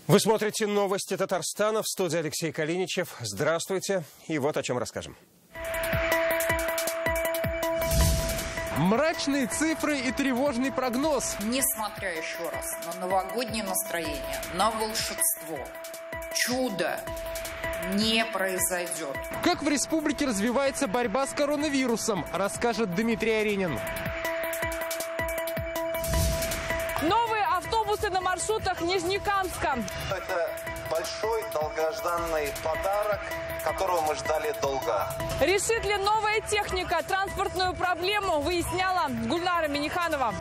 Вы смотрите новости Татарстана, в студии Алексей Калиничев. Здравствуйте. И вот о чем расскажем. Мрачные цифры и тревожный прогноз. Несмотря еще раз на новогоднее настроение, на волшебство, чудо не произойдет. Как в республике развивается борьба с коронавирусом, расскажет Дмитрий Аринин. Новые автобусы на маршрутах Нижнекамска. Это большой долгожданный подарок, которого мы ждали долго. Решит ли новая техника транспортную проблему, выясняла Гульнара Миниханова.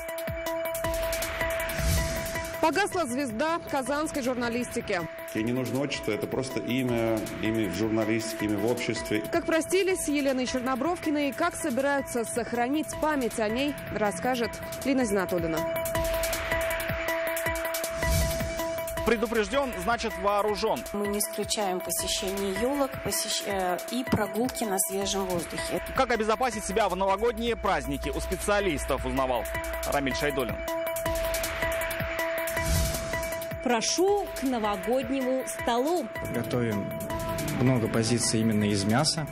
Погасла звезда казанской журналистики. Ей не нужно отчество, это просто имя в журналистике, имя в обществе. Как простились с Еленой Чернобровкиной и как собираются сохранить память о ней, расскажет Лина Зинатуллина. Предупрежден, значит вооружен. Мы не исключаем посещение елок и прогулки на свежем воздухе. Как обезопасить себя в новогодние праздники, у специалистов узнавал Рамиль Шайдуллин. Прошу к новогоднему столу. Готовим много позиций именно из мяса,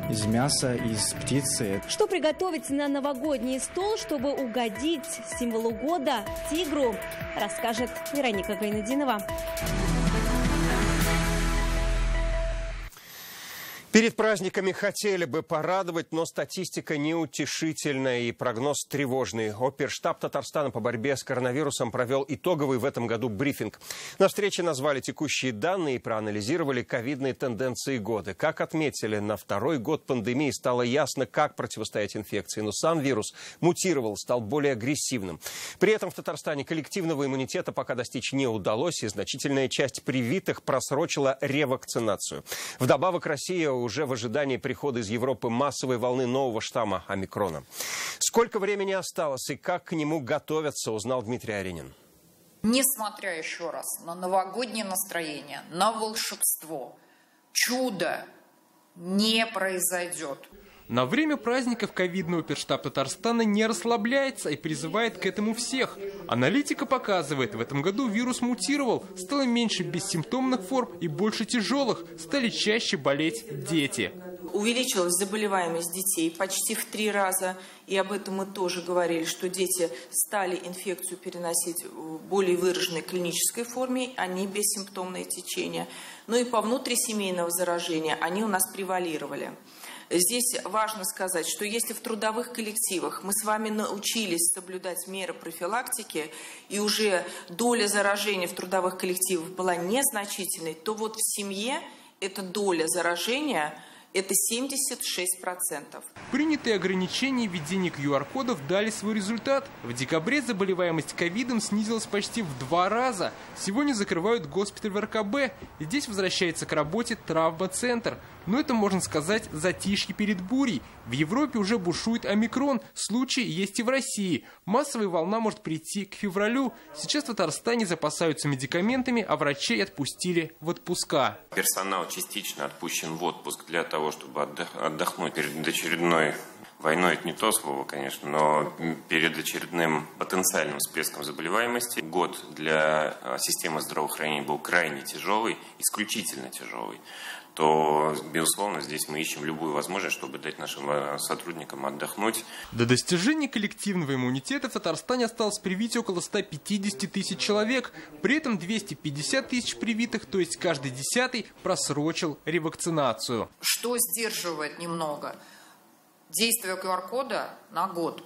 из птицы. Что приготовить на новогодний стол, чтобы угодить символу года – тигру, расскажет Вероника Гайнудинова. Перед праздниками хотели бы порадовать, но статистика неутешительная и прогноз тревожный. Оперштаб Татарстана по борьбе с коронавирусом провел итоговый в этом году брифинг. На встрече назвали текущие данные и проанализировали ковидные тенденции года. Как отметили, на второй год пандемии стало ясно, как противостоять инфекции. Но сам вирус мутировал, стал более агрессивным. При этом в Татарстане коллективного иммунитета пока достичь не удалось, и значительная часть привитых просрочила ревакцинацию. Вдобавок, Россия уже в ожидании прихода из Европы массовой волны нового штамма омикрона. Сколько времени осталось и как к нему готовятся, узнал Дмитрий Аринин. Несмотря еще раз на новогоднее настроение, на волшебство, чудо не произойдет. На время праздников ковидный оперштаб Татарстана не расслабляется и призывает к этому всех. Аналитика показывает, в этом году вирус мутировал, стало меньше бессимптомных форм и больше тяжелых, стали чаще болеть дети. Увеличилась заболеваемость детей почти в 3 раза, и об этом мы тоже говорили, что дети стали инфекцию переносить в более выраженной клинической форме, а не бессимптомное течение. Ну и по внутрисемейного заражения они у нас превалировали. Здесь важно сказать, что если в трудовых коллективах мы с вами научились соблюдать меры профилактики, и уже доля заражения в трудовых коллективах была незначительной, то вот в семье эта доля заражения – это 76%. Принятые ограничения введения QR-кодов дали свой результат. В декабре заболеваемость ковидом снизилась почти в 2 раза. Сегодня закрывают госпиталь в РКБ. И здесь возвращается к работе травмоцентр. Но это, можно сказать, затишье перед бурей. В Европе уже бушует омикрон. Случаи есть и в России. Массовая волна может прийти к февралю. Сейчас в Татарстане запасаются медикаментами, а врачей отпустили в отпуска. Персонал частично отпущен в отпуск для того, чтобы отдохнуть перед очередной войной. Это не то слово, конечно, но перед очередным потенциальным всплеском заболеваемости. Год для системы здравоохранения был крайне тяжелый, исключительно тяжелый. То, безусловно, здесь мы ищем любую возможность, чтобы дать нашим сотрудникам отдохнуть. До достижения коллективного иммунитета в Татарстане осталось привить около 150 тысяч человек. При этом 250 тысяч привитых, то есть каждый 10-й, просрочил ревакцинацию. Что сдерживает немного? Действие QR-кода на год.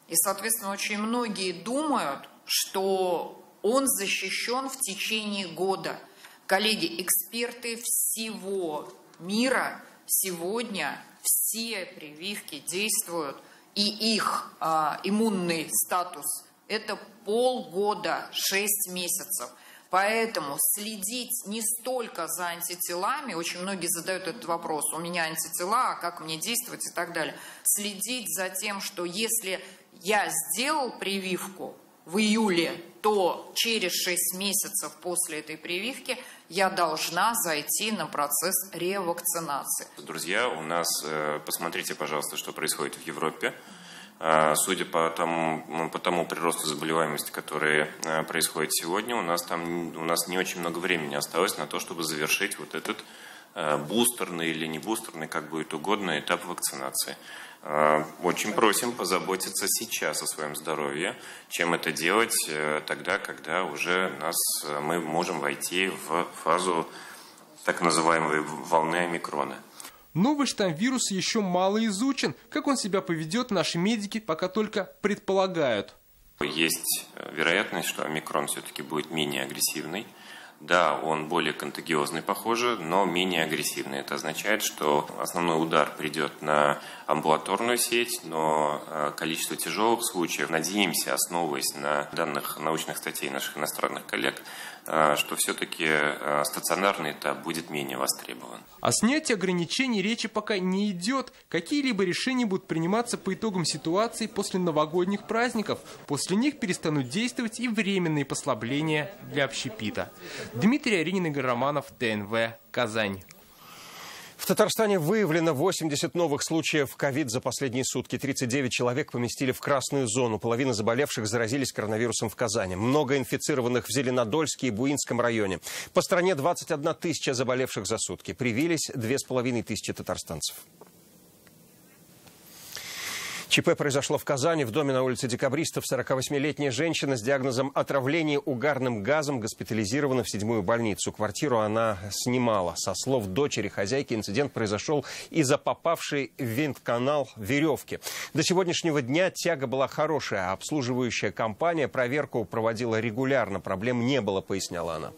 И, соответственно, очень многие думают, что он защищен в течение года. Коллеги, эксперты всего мира сегодня все прививки действуют, и их иммунный статус – это полгода, 6 месяцев. Поэтому следить не столько за антителами, очень многие задают этот вопрос, у меня антитела, а как мне действовать и так далее. Следить за тем, что если я сделал прививку в июле, то через 6 месяцев после этой прививки я должна зайти на процесс ревакцинации. Друзья, у нас, посмотрите, пожалуйста, что происходит в Европе. Судя по тому приросту заболеваемости, который происходит сегодня, у нас не очень много времени осталось на то, чтобы завершить вот этот бустерный или не бустерный, как будет угодно, этап вакцинации. Очень просим позаботиться сейчас о своем здоровье, чем это делать тогда, когда уже мы можем войти в фазу так называемой волны омикрона. Новый штамм вируса еще мало изучен. Как он себя поведет, наши медики пока только предполагают. Есть вероятность, что омикрон все-таки будет менее агрессивный. Да, он более контагиозный, похоже, но менее агрессивный. Это означает, что основной удар придет на амбулаторную сеть, но количество тяжелых случаев, надеемся, основываясь на данных научных статей наших иностранных коллег, что все-таки стационарный этап будет менее востребован. О снятии ограничений речи пока не идет. Какие-либо решения будут приниматься по итогам ситуации после новогодних праздников. После них перестанут действовать и временные послабления для общепита. Дмитрий Аринин, Игорь Романов, ТНВ, Казань. В Татарстане выявлено 80 новых случаев ковид за последние сутки. 39 человек поместили в красную зону. Половина заболевших заразились коронавирусом в Казани. Много инфицированных в Зеленодольске и Буинском районе. По стране 21 тысяча заболевших за сутки. Привились 2500 татарстанцев. ЧП произошло в Казани. В доме на улице Декабристов 48-летняя женщина с диагнозом отравления угарным газом госпитализирована в 7-ю больницу. Квартиру она снимала. Со слов дочери хозяйки, инцидент произошел из-за попавшей в вентканал веревки. До сегодняшнего дня тяга была хорошая. Обслуживающая компания проверку проводила регулярно. Проблем не было, поясняла она.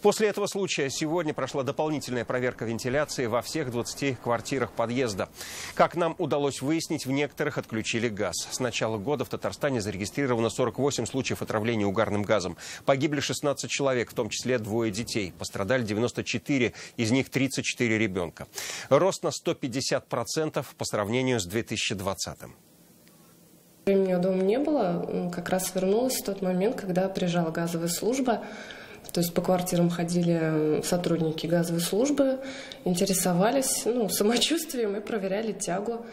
После этого случая сегодня прошла дополнительная проверка вентиляции во всех 20 квартирах подъезда. Как нам удалось выяснить, в некоторых отключили газ. С начала года в Татарстане зарегистрировано 48 случаев отравления угарным газом. Погибли 16 человек, в том числе 2 детей. Пострадали 94, из них 34 ребенка. Рост на 150% по сравнению с 2020-м. У меня дома не было. Как раз вернулась в тот момент, когда приезжала газовая служба. То есть по квартирам ходили сотрудники газовой службы, интересовались самочувствием и проверяли тягу.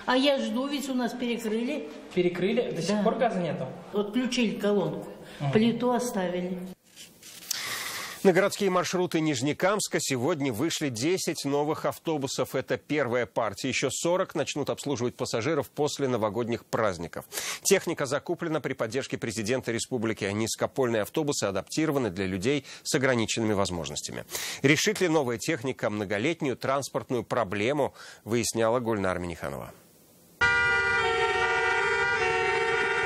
А я жду, ведь у нас перекрыли. Перекрыли? До сих пор газа нету? Отключили колонку, плиту оставили. На городские маршруты Нижнекамска сегодня вышли 10 новых автобусов. Это первая партия. Еще 40 начнут обслуживать пассажиров после новогодних праздников. Техника закуплена при поддержке президента республики. Низкопольные автобусы адаптированы для людей с ограниченными возможностями. Решит ли новая техника многолетнюю транспортную проблему, выясняла Гульнара Миниханова.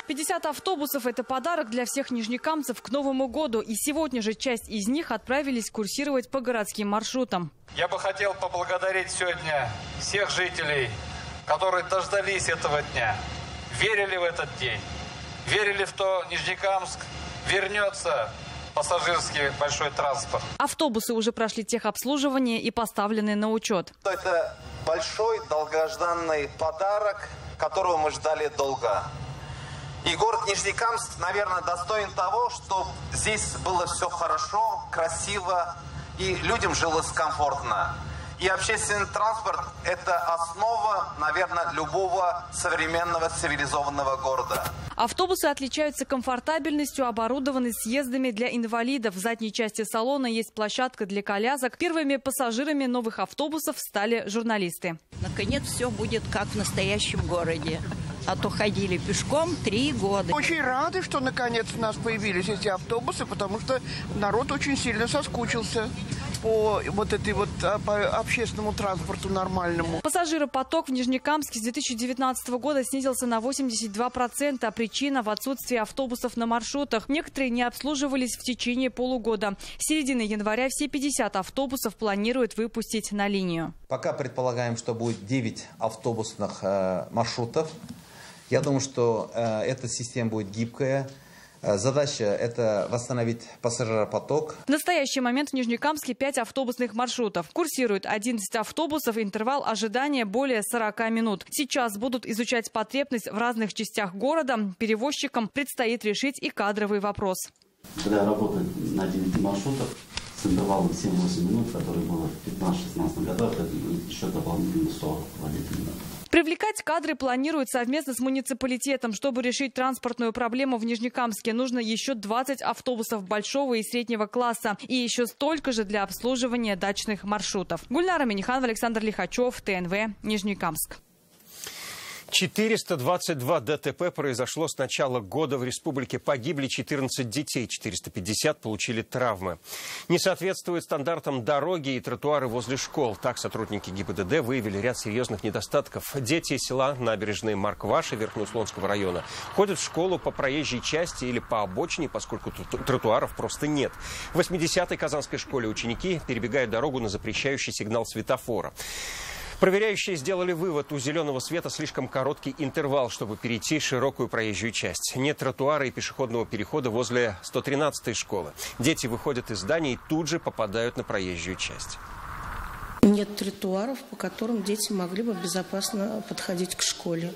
50 автобусов – это подарок для всех нижнекамцев к Новому году. И сегодня же часть из них отправились курсировать по городским маршрутам. Я бы хотел поблагодарить сегодня всех жителей, которые дождались этого дня, верили в этот день, верили в то, что Нижнекамск вернется пассажирский большой транспорт. Автобусы уже прошли техобслуживание и поставлены на учет. Это большой долгожданный подарок, которого мы ждали долго. И город Нижнекамск, наверное, достоин того, чтобы здесь было все хорошо, красиво и людям жилось комфортно. И общественный транспорт – это основа, наверное, любого современного цивилизованного города. Автобусы отличаются комфортабельностью, оборудованы съездами для инвалидов. В задней части салона есть площадка для колясок. Первыми пассажирами новых автобусов стали журналисты. Наконец все будет как в настоящем городе. А то ходили пешком 3 года. Очень рады, что наконец у нас появились эти автобусы, потому что народ очень сильно соскучился по по общественному транспорту нормальному. Пассажиропоток в Нижнекамске с 2019 года снизился на 82%. А причина в отсутствии автобусов на маршрутах. Некоторые не обслуживались в течение полугода. С середины января все 50 автобусов планируют выпустить на линию. Пока предполагаем, что будет 9 автобусных маршрутов. Я думаю, что эта система будет гибкая. Задача – это восстановить пассажиропоток. В настоящий момент в Нижнекамске 5 автобусных маршрутов. Курсирует 11 автобусов, интервал ожидания более 40 минут. Сейчас будут изучать потребность в разных частях города. Перевозчикам предстоит решить и кадровый вопрос. Когда работать на 9 маршрутах с интервалом 7-8 минут, который было в 15-16 годах, это еще дополнительно 40 водителей. Привлекать кадры планируют совместно с муниципалитетом. Чтобы решить транспортную проблему в Нижнекамске, нужно еще 20 автобусов большого и среднего класса. И еще столько же для обслуживания дачных маршрутов. Гульнара Миниханова, Александр Лихачев, ТНВ, Нижнекамск. 422 ДТП произошло с начала года в республике. Погибли 14 детей, 450 получили травмы. Не соответствуют стандартам дороги и тротуары возле школ. Так сотрудники ГИБДД выявили ряд серьезных недостатков. Дети из села Набережные Марк-Ваши Верхнеуслонского района ходят в школу по проезжей части или по обочине, поскольку тротуаров просто нет. В 80-й Казанской школе ученики перебегают дорогу на запрещающий сигнал светофора. Проверяющие сделали вывод: у зеленого света слишком короткий интервал, чтобы перейти широкую проезжую часть. Нет тротуара и пешеходного перехода возле 113-й школы. Дети выходят из здания и тут же попадают на проезжую часть. Нет тротуаров, по которым дети могли бы безопасно подходить к школе.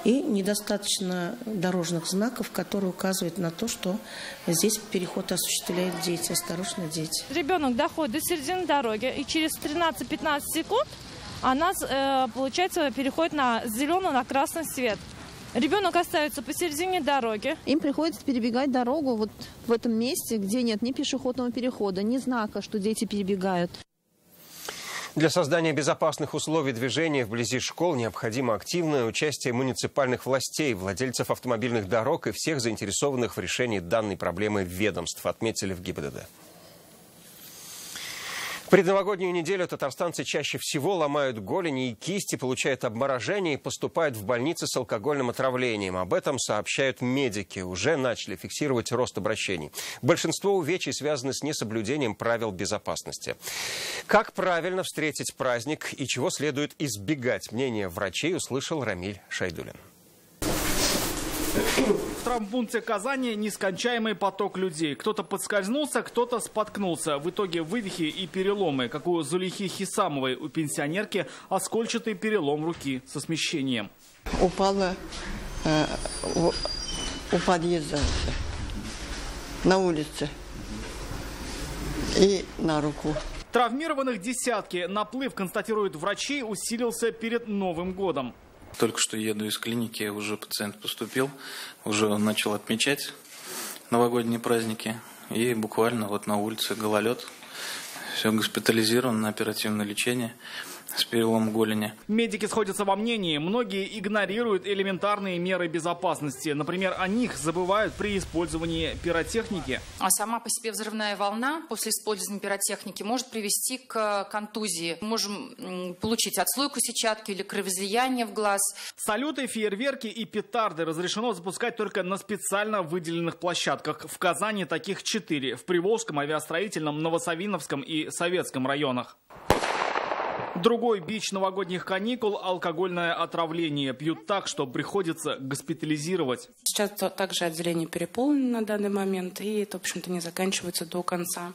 И недостаточно дорожных знаков, которые указывают на то, что здесь переход осуществляют дети. Осторожно, дети. Ребенок доходит до середины дороги, и через 13-15 секунд она, получается, переходит с зеленого на красный свет. Ребенок остается посередине дороги. Им приходится перебегать дорогу вот в этом месте, где нет ни пешеходного перехода, ни знака, что дети перебегают. Для создания безопасных условий движения вблизи школ необходимо активное участие муниципальных властей, владельцев автомобильных дорог и всех заинтересованных в решении данной проблемы ведомств, отметили в ГИБДД. В предновогоднюю неделю татарстанцы чаще всего ломают голени и кисти, получают обморожение и поступают в больницы с алкогольным отравлением. Об этом сообщают медики. Уже начали фиксировать рост обращений. Большинство увечий связаны с несоблюдением правил безопасности. Как правильно встретить праздник и чего следует избегать? Мнение врачей услышал Рамиль Шайдулин. В травмпункте Казани нескончаемый поток людей. Кто-то подскользнулся, кто-то споткнулся. В итоге вывихи и переломы, как у Зулейхи Хисамовой, у пенсионерки оскольчатый перелом руки со смещением. Упала у подъезда на улице и на руку. Травмированных десятки. Наплыв, констатируют врачи, усилился перед Новым годом. Только что еду из клиники, уже пациент поступил, уже он начал отмечать новогодние праздники. И буквально вот на улице гололед. Все, госпитализирован на оперативное лечение с переломом голени. Медики сходятся во мнении. Многие игнорируют элементарные меры безопасности. Например, о них забывают при использовании пиротехники. А сама по себе взрывная волна после использования пиротехники может привести к контузии. Можем получить отслойку сетчатки или кровоизлияние в глаз. Салюты, фейерверки и петарды разрешено запускать только на специально выделенных площадках. В Казани таких 4. В Приволжском, Авиастроительном, Новосавиновском и Советском районах. Другой бич новогодних каникул – алкогольное отравление. Пьют так, что приходится госпитализировать. Сейчас также отделение переполнено на данный момент, и это, в общем-то, не заканчивается до конца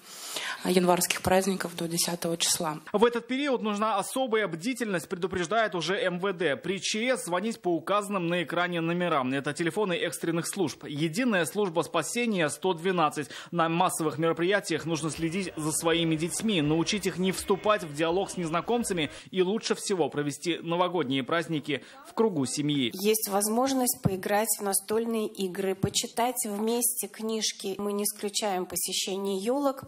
январских праздников, до 10 числа. В этот период нужна особая бдительность, предупреждает уже МВД. При ЧС звонить по указанным на экране номерам. Это телефоны экстренных служб. Единая служба спасения 112. На массовых мероприятиях нужно следить за своими детьми, научить их не вступать в диалог с незнакомцами и лучше всего провести новогодние праздники в кругу семьи. Есть возможность поиграть в настольные игры, почитать вместе книжки. Мы не исключаем посещение елок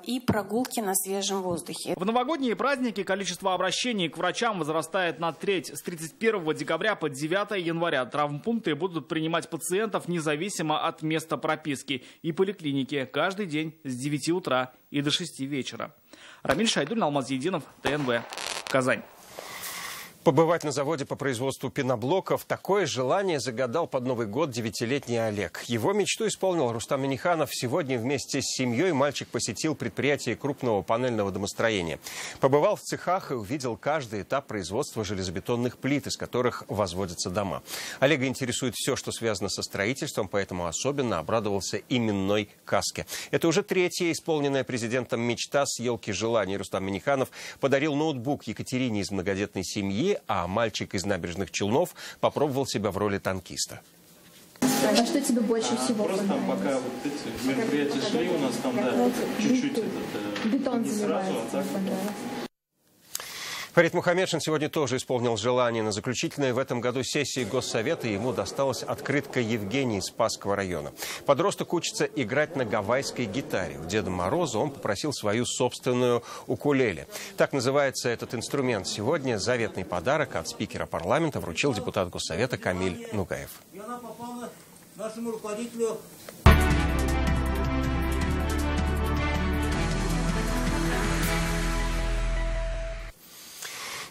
и прогулки на свежем воздухе. В новогодние праздники количество обращений к врачам возрастает на треть. С 31 декабря по 9 января травмпункты будут принимать пациентов независимо от места прописки. И поликлиники каждый день с 9 утра и до 6 вечера. Рамиль Шайдулин, Алмаз Единов, ТНВ, Казань. Побывать на заводе по производству пеноблоков – такое желание загадал под Новый год 9-летний Олег. Его мечту исполнил Рустам Миниханов. Сегодня вместе с семьей мальчик посетил предприятие крупного панельного домостроения. Побывал в цехах и увидел каждый этап производства железобетонных плит, из которых возводятся дома. Олега интересует все, что связано со строительством, поэтому особенно обрадовался именной каске. Это уже третья исполненная президентом мечта с елки желаний. Рустам Миниханов подарил ноутбук Екатерине из многодетной семьи, а мальчик из Набережных Челнов попробовал себя в роли танкиста. А что тебе больше всего понравилось? Просто пока вот эти мероприятия шли, у нас там чуть-чуть бетон не сразу, заливается. Фарид Мухаммедшин сегодня тоже исполнил желание. На заключительной в этом году сессии Госсовета ему досталась открытка Евгении из Спасского района. Подросток учится играть на гавайской гитаре. У Деда Мороза он попросил свою собственную укулеле. Так называется этот инструмент. Сегодня заветный подарок от спикера парламента вручил депутат Госсовета Камиль Нугаев. И она попала нашему руководителю.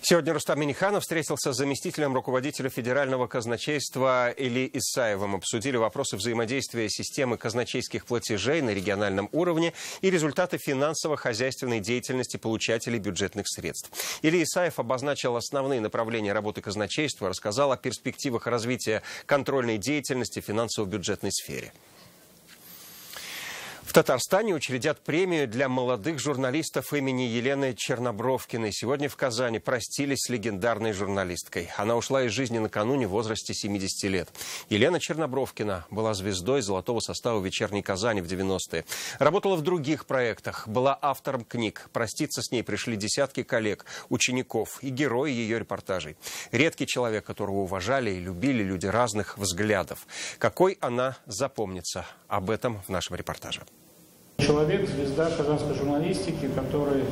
Сегодня Рустам Минниханов встретился с заместителем руководителя федерального казначейства Эли Исаевым. Обсудили вопросы взаимодействия системы казначейских платежей на региональном уровне и результаты финансово-хозяйственной деятельности получателей бюджетных средств. Эли Исаев обозначил основные направления работы казначейства, рассказал о перспективах развития контрольной деятельности в финансово-бюджетной сфере. В Татарстане учредят премию для молодых журналистов имени Елены Чернобровкиной. Сегодня в Казани простились с легендарной журналисткой. Она ушла из жизни накануне в возрасте 70 лет. Елена Чернобровкина была звездой золотого состава «Вечерней Казани» в 90-е. Работала в других проектах, была автором книг. Проститься с ней пришли десятки коллег, учеников и герои ее репортажей. Редкий человек, которого уважали и любили люди разных взглядов. Какой она запомнится? Об этом в нашем репортаже. Человек, звезда казанской журналистики, который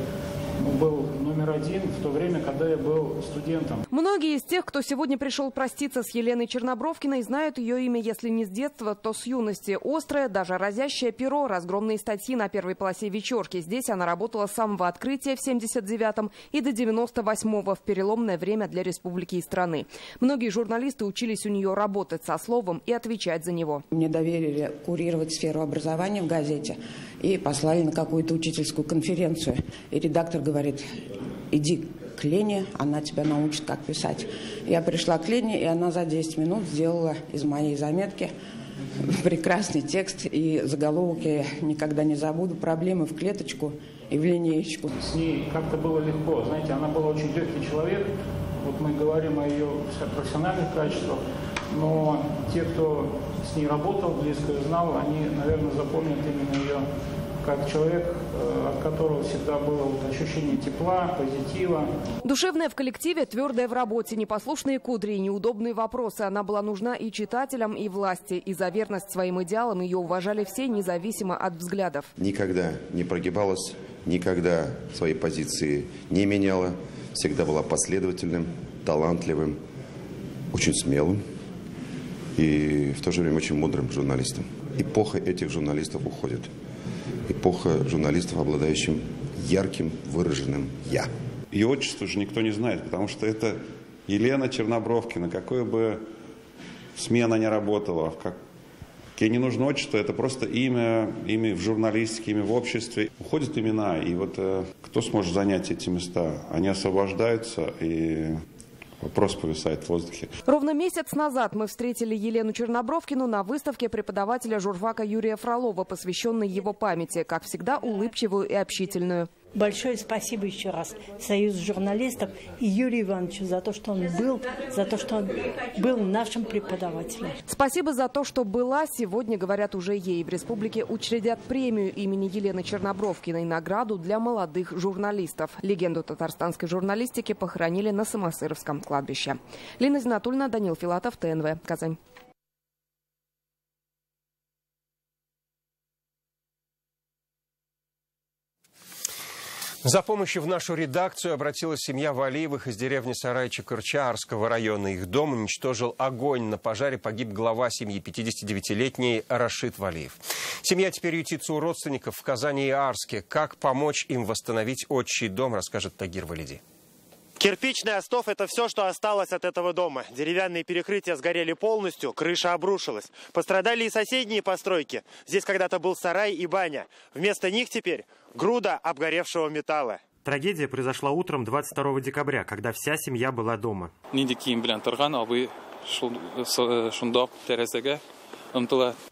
был номер один в то время, когда я был студентом. Многие из тех, кто сегодня пришел проститься с Еленой Чернобровкиной, знают ее имя, если не с детства, то с юности. Острое, даже разящее перо, разгромные статьи на первой полосе «Вечерки». Здесь она работала с самого открытия в 79-м и до 98-го в переломное время для республики и страны. Многие журналисты учились у нее работать со словом и отвечать за него. Мне доверили курировать сферу образования в газете и послали на какую-то учительскую конференцию. И редактор говорит: иди к Лене, она тебя научит, как писать. Я пришла к Лене, и она за 10 минут сделала из моей заметки прекрасный текст. И заголовок я никогда не забуду: проблемы в клеточку и в линеечку. С ней как-то было легко. Знаете, она была очень легкий человек. Вот мы говорим о ее профессиональных качествах. Но те, кто с ней работал, близко ее знал, они, наверное, запомнят именно ее как человек, от которого всегда было ощущение тепла, позитива. Душевная в коллективе, твердая в работе, непослушные кудри и неудобные вопросы. Она была нужна и читателям, и власти. И за верность своим идеалам ее уважали все, независимо от взглядов. Никогда не прогибалась, никогда свои позиции не меняла. Всегда была последовательным, талантливым, очень смелым и в то же время очень мудрым журналистом. Эпоха этих журналистов уходит. Эпоха журналистов, обладающим ярким, выраженным «я». Ее отчество уже никто не знает, потому что это Елена Чернобровкина. Какое бы СМИ она ни работала, ей не нужно отчество, это просто имя в журналистике, имя в обществе. Уходят имена, и вот кто сможет занять эти места? Они освобождаются, и вопрос повисает в воздухе. Ровно месяц назад мы встретили Елену Чернобровкину на выставке преподавателя журфака Юрия Фролова, посвященной его памяти, как всегда, улыбчивую и общительную. Большое спасибо еще раз Союзу журналистов и Юрию Ивановичу за то, что он был нашим преподавателем. Спасибо за то, что была. Сегодня, говорят, уже ей в республике учредят премию имени Елены Чернобровкиной, награду для молодых журналистов. Легенду татарстанской журналистики похоронили на Самосыровском кладбище. Лина Зинатульна, Данил Филатов, ТНВ, Казань. За помощью в нашу редакцию обратилась семья Валиевых из деревни Сарайчик Ирчаарского района. Их дом уничтожил огонь. На пожаре погиб глава семьи, 59-летний Рашид Валиев. Семья теперь ютится у родственников в Казани и Арске. Как помочь им восстановить отчий дом, расскажет Тагир Валиди. Кирпичный остов – это все, что осталось от этого дома. Деревянные перекрытия сгорели полностью, крыша обрушилась. Пострадали и соседние постройки. Здесь когда-то был сарай и баня. Вместо них теперь груда обгоревшего металла. Трагедия произошла утром 22 декабря, когда вся семья была дома.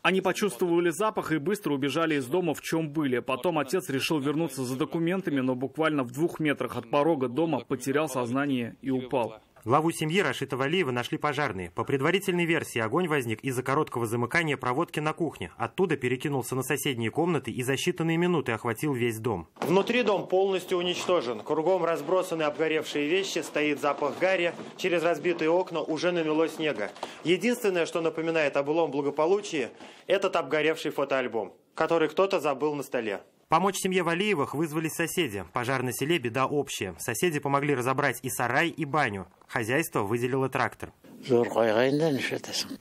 Они почувствовали запах и быстро убежали из дома, в чем были. Потом отец решил вернуться за документами, но буквально в 2 метрах от порога дома потерял сознание и упал. Главу семьи Рашита Валиева нашли пожарные. По предварительной версии, огонь возник из-за короткого замыкания проводки на кухне. Оттуда перекинулся на соседние комнаты и за считанные минуты охватил весь дом. Внутри дом полностью уничтожен. Кругом разбросаны обгоревшие вещи, стоит запах гари. Через разбитые окна уже намело снега. Единственное, что напоминает о былом благополучии, этот обгоревший фотоальбом, который кто-то забыл на столе. Помочь семье Валиевых вызвались соседи. Пожар на селе – беда общая. Соседи помогли разобрать и сарай, и баню. Хозяйство выделило трактор.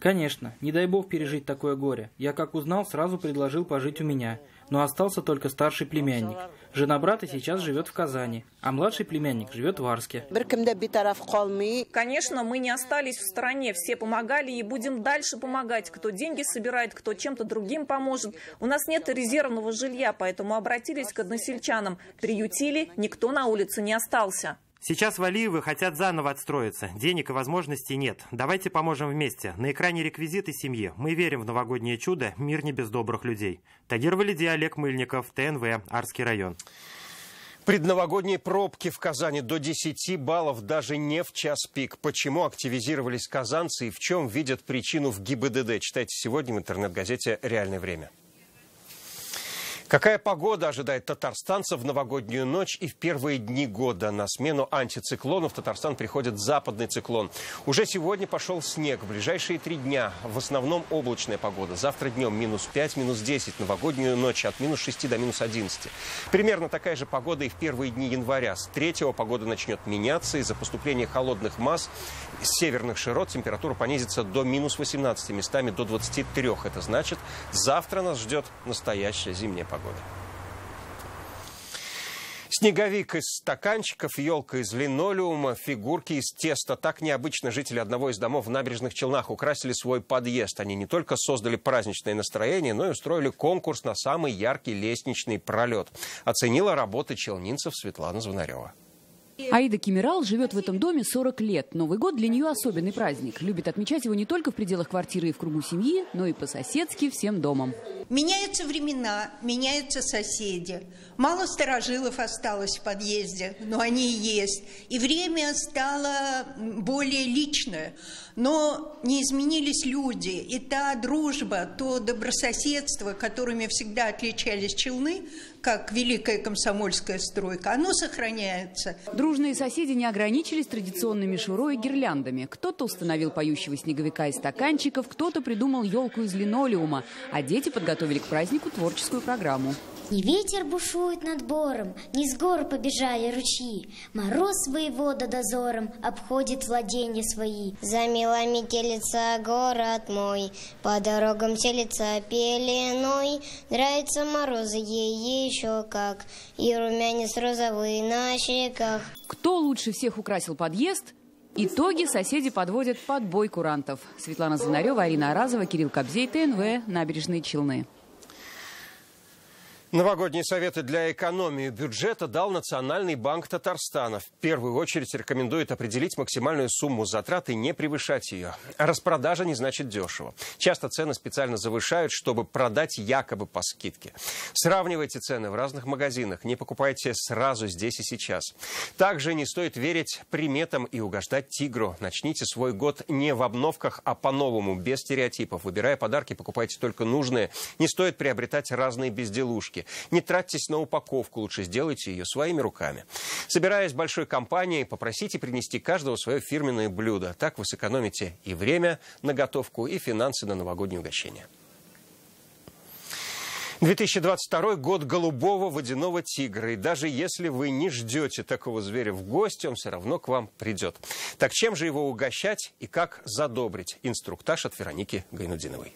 Конечно, не дай бог пережить такое горе. Я как узнал, сразу предложил пожить у меня. Но остался только старший племянник. Жена брата сейчас живет в Казани, а младший племянник живет в Арске. Конечно, мы не остались в стороне. Все помогали и будем дальше помогать. Кто деньги собирает, кто чем-то другим поможет. У нас нет резервного жилья, поэтому обратились к односельчанам. Приютили, никто на улице не остался. Сейчас Валиевы хотят заново отстроиться. Денег и возможностей нет. Давайте поможем вместе. На экране реквизиты семьи. Мы верим в новогоднее чудо. Мир не без добрых людей. Тагир Валиди, Олег Мыльников, ТНВ, Арский район. Предновогодние пробки в Казани до 10 баллов даже не в час пик. Почему активизировались казанцы и в чем видят причину в ГИБДД? Читайте сегодня в интернет-газете «Реальное время». Какая погода ожидает татарстанцев в новогоднюю ночь и в первые дни года? На смену антициклону в Татарстан приходит западный циклон. Уже сегодня пошел снег. В ближайшие 3 дня в основном облачная погода. Завтра днем -5, -10. Новогоднюю ночь от -6 до -11. Примерно такая же погода и в первые дни января. С 3-го погода начнет меняться. Из-за поступления холодных масс с северных широт температура понизится до -18, местами до 23. Это значит, завтра нас ждет настоящая зимняя погода. Снеговик из стаканчиков, елка из линолеума, фигурки из теста. Так необычно жители одного из домов в Набережных Челнах украсили свой подъезд. Они не только создали праздничное настроение, но и устроили конкурс на самый яркий лестничный пролет. Оценила работы челнинцев Светлана Звонарева. Аида Кемерал живет в этом доме 40 лет. Новый год для нее особенный праздник. Любит отмечать его не только в пределах квартиры и в кругу семьи, но и по-соседски всем домом. Меняются времена, меняются соседи. Мало старожилов осталось в подъезде, но они и есть. И время стало более личное. Но не изменились люди. И та дружба, то добрососедство, которыми всегда отличались Челны, как великая комсомольская стройка, оно сохраняется. Дружные соседи не ограничились традиционной мишурой и гирляндами. Кто-то установил поющего снеговика из стаканчиков, кто-то придумал елку из линолеума, а дети подготовили к празднику творческую программу. И ветер бушует над бором, не с гор побежали ручьи. Мороз воевода дозором обходит владения свои. Замела метелица город мой, по дорогам селится пеленой. Нравятся морозы ей еще как, и румянец розовый на щеках. Кто лучше всех украсил подъезд? Итоги соседи подводят под бой курантов. Светлана Звонарева, Арина Аразова, Кирилл Кобзей, ТНВ, Набережные Челны. Новогодние советы для экономии бюджета дал Национальный банк Татарстана. В первую очередь рекомендует определить максимальную сумму затрат и не превышать ее. Распродажа не значит дешево. Часто цены специально завышают, чтобы продать якобы по скидке. Сравнивайте цены в разных магазинах, не покупайте сразу здесь и сейчас. Также не стоит верить приметам и угождать тигру. Начните свой год не в обновках, а по-новому, без стереотипов. Выбирая подарки, покупайте только нужные. Не стоит приобретать разные безделушки. Не тратьтесь на упаковку, лучше сделайте ее своими руками. Собираясь большой компанией, попросите принести каждого свое фирменное блюдо. Так вы сэкономите и время на готовку, и финансы на новогоднее угощение. 2022 год голубого водяного тигра. И даже если вы не ждете такого зверя в гости, он все равно к вам придет. Так чем же его угощать и как задобрить? Инструктаж от Вероники Гайнудиновой.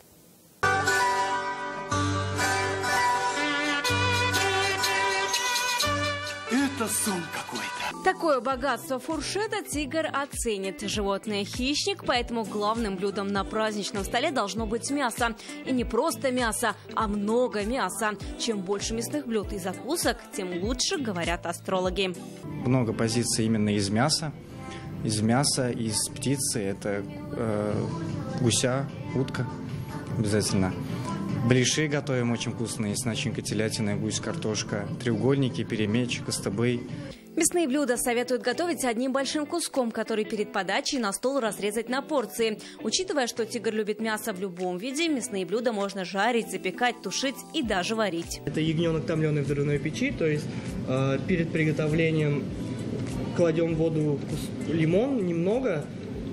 Это сон какой-то. Такое богатство фуршета тигр оценит. Животное хищник, поэтому главным блюдом на праздничном столе должно быть мясо. И не просто мясо, а много мяса. Чем больше мясных блюд и закусок, тем лучше, говорят астрологи. Много позиций именно из мяса. Из мяса, из птицы. Это гуся, утка обязательно. Блиши готовим очень вкусные, с начинкой телятины, гусь, картошка, треугольники, перемеч, костыбый. Мясные блюда советуют готовить одним большим куском, который перед подачей на стол разрезать на порции. Учитывая, что тигр любит мясо в любом виде, мясные блюда можно жарить, запекать, тушить и даже варить. Это ягненок, томленый в взрывной печи, то есть перед приготовлением кладем в воду лимон немного,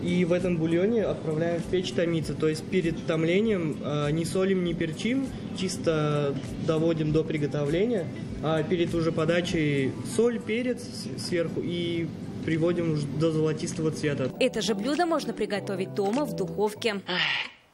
и в этом бульоне отправляем в печь томиться. То есть перед томлением не солим, не перчим, чисто доводим до приготовления. А перед уже подачей соль, перец сверху и приводим уже до золотистого цвета. Это же блюдо можно приготовить дома в духовке.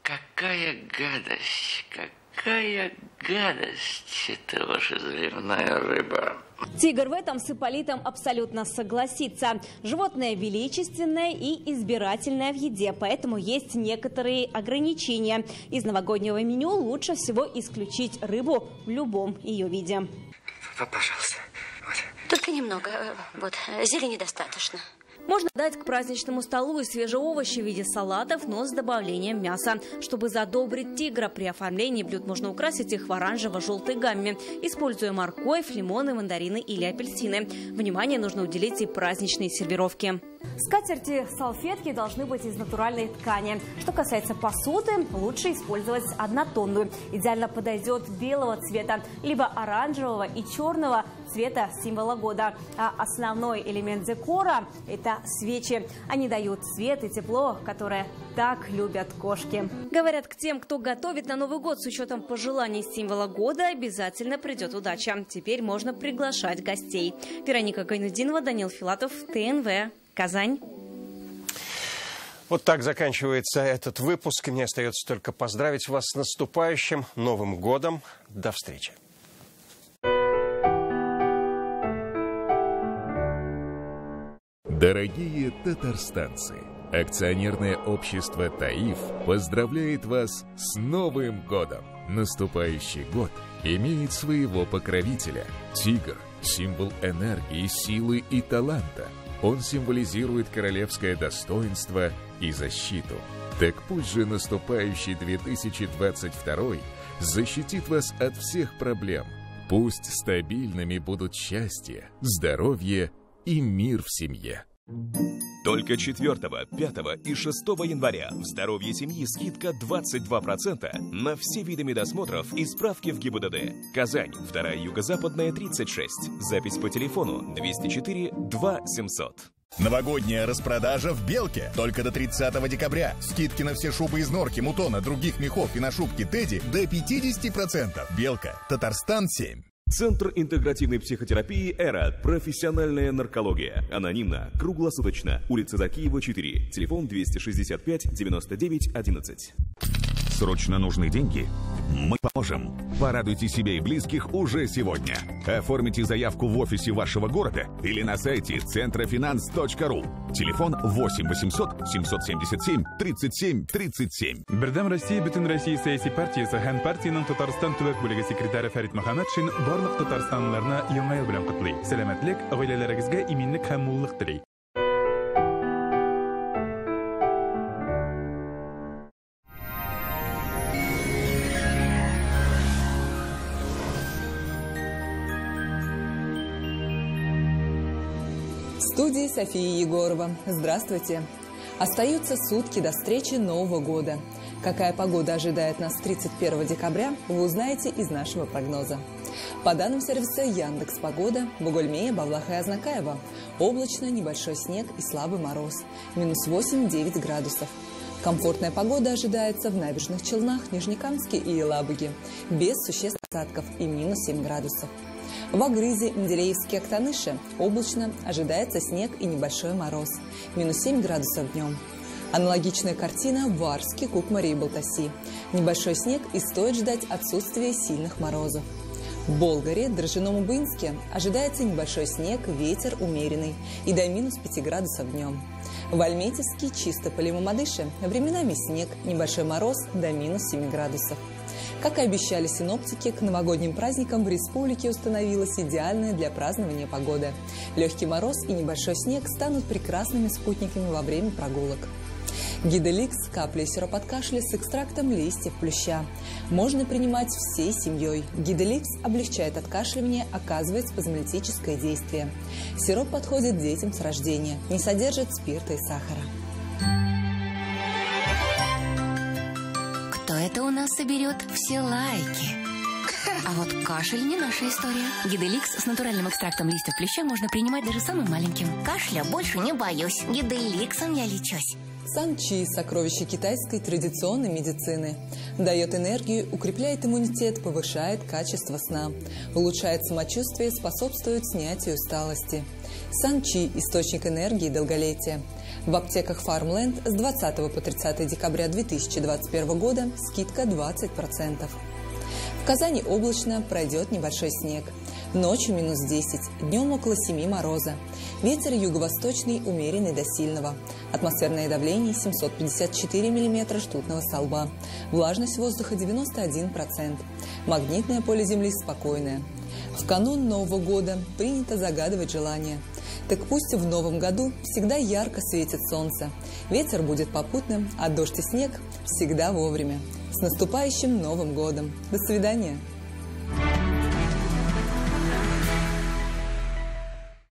Какая гадость, какая гадость, это ваша заливная рыба. Тигр в этом с Ипполитом абсолютно согласится. Животное величественное и избирательное в еде, поэтому есть некоторые ограничения. Из новогоднего меню лучше всего исключить рыбу в любом ее виде. Пожалуйста. Вот. Только немного. Вот, зелени достаточно. Можно дать к праздничному столу и свежие овощи в виде салатов, но с добавлением мяса. Чтобы задобрить тигра, при оформлении блюд можно украсить их в оранжево-желтой гамме, используя морковь, лимоны, мандарины или апельсины. Внимание нужно уделить и праздничной сервировке. Скатерти, салфетки должны быть из натуральной ткани. Что касается посуды, лучше использовать однотонную. Идеально подойдет белого цвета, либо оранжевого и черного цвета символа года. А основной элемент декора – это свечи. Они дают свет и тепло, которое так любят кошки. Говорят, к тем, кто готовит на Новый год с учетом пожеланий символа года, обязательно придет удача. Теперь можно приглашать гостей. Вероника Гайнудинова, Данил Филатов, ТНВ, Казань. Вот так заканчивается этот выпуск. Мне остается только поздравить вас с наступающим Новым годом. До встречи. Дорогие татарстанцы, акционерное общество «Таиф» поздравляет вас с Новым годом. Наступающий год имеет своего покровителя – тигр, символ энергии, силы и таланта. Он символизирует королевское достоинство и защиту. Так пусть же наступающий 2022 защитит вас от всех проблем. Пусть стабильными будут счастье, здоровье и мир в семье. Только 4, 5 и 6 января в здоровье семьи скидка 22% на все виды медосмотров и справки в ГИБДД. Казань, 2-я юго-западная, 36. Запись по телефону 204 2 700. Новогодняя распродажа в Белке. Только до 30 декабря. Скидки на все шубы из норки, мутона, других мехов и на шубки Тедди до 50%. Белка. Татарстан 7. Центр интегративной психотерапии «Эра». Профессиональная наркология. Анонимно. Круглосуточно. Улица Закиева, 4. Телефон 265 99 11. Срочно нужны деньги? Мы поможем. Порадуйте себя и близких уже сегодня. Оформите заявку в офисе вашего города или на сайте centrofinance.ru. Телефон 8 800 777 37 37. Бердәм Россия бүтән Россия сәяси партиясе һәм партияның Татарстан төбәк бүлеге секретаре Фәрит Мөхәммәтшин барлык татарстанлыларны Яңа ел белән котлый. Сәламәтлек, гаиләләрегезгә иминлек һәм муллык теләй. В студии София Егорова. Здравствуйте. Остаются сутки до встречи Нового года. Какая погода ожидает нас 31 декабря, вы узнаете из нашего прогноза. По данным сервиса Яндекс.Погода, в Бугульме, Бавлаха и Азнакаево облачно, небольшой снег и слабый мороз. Минус 8-9 градусов. Комфортная погода ожидается в Набережных Челнах, Нижнекамске и Елабуге. Без существенных осадков и минус 7 градусов. В Агрызе, Менделеевске, Актаныше облачно, ожидается снег и небольшой мороз. Минус 7 градусов днем. Аналогичная картина в Арске, Кукмаре и Балтаси. Небольшой снег и стоит ждать отсутствия сильных морозов. В Болгаре, Дрожжином и Бынске ожидается небольшой снег, ветер умеренный и до минус 5 градусов днем. В Альметьевске, Чистополе и Мамадыше временами снег, небольшой мороз до минус 7 градусов. Как и обещали синоптики, к новогодним праздникам в республике установилась идеальная для празднования погода. Легкий мороз и небольшой снег станут прекрасными спутниками во время прогулок. Гиделикс – капли и сироп от кашля с экстрактом листьев плюща. Можно принимать всей семьей. Гиделикс облегчает откашливание, оказывает спазмолитическое действие. Сироп подходит детям с рождения, не содержит спирта и сахара. Кто это у нас соберет все лайки? А вот кашель не наша история. Гиделикс с натуральным экстрактом листьев плюща можно принимать даже самым маленьким. Кашля больше не боюсь. Гиделиксом я лечусь. Сан-чи – сокровище китайской традиционной медицины. Дает энергию, укрепляет иммунитет, повышает качество сна. Улучшает самочувствие, способствует снятию усталости. Сан-чи – источник энергии и долголетия. В аптеках Farmland с 20 по 30 декабря 2021 года скидка 20%. В Казани облачно, пройдет небольшой снег. Ночью -10, днем около 7 мороза. Ветер юго-восточный умеренный до сильного. Атмосферное давление 754 мм ртутного столба. Влажность воздуха 91%. Магнитное поле Земли спокойное. В канун Нового года принято загадывать желания. Так пусть в Новом году всегда ярко светит солнце. Ветер будет попутным, а дождь и снег всегда вовремя. С наступающим Новым годом! До свидания!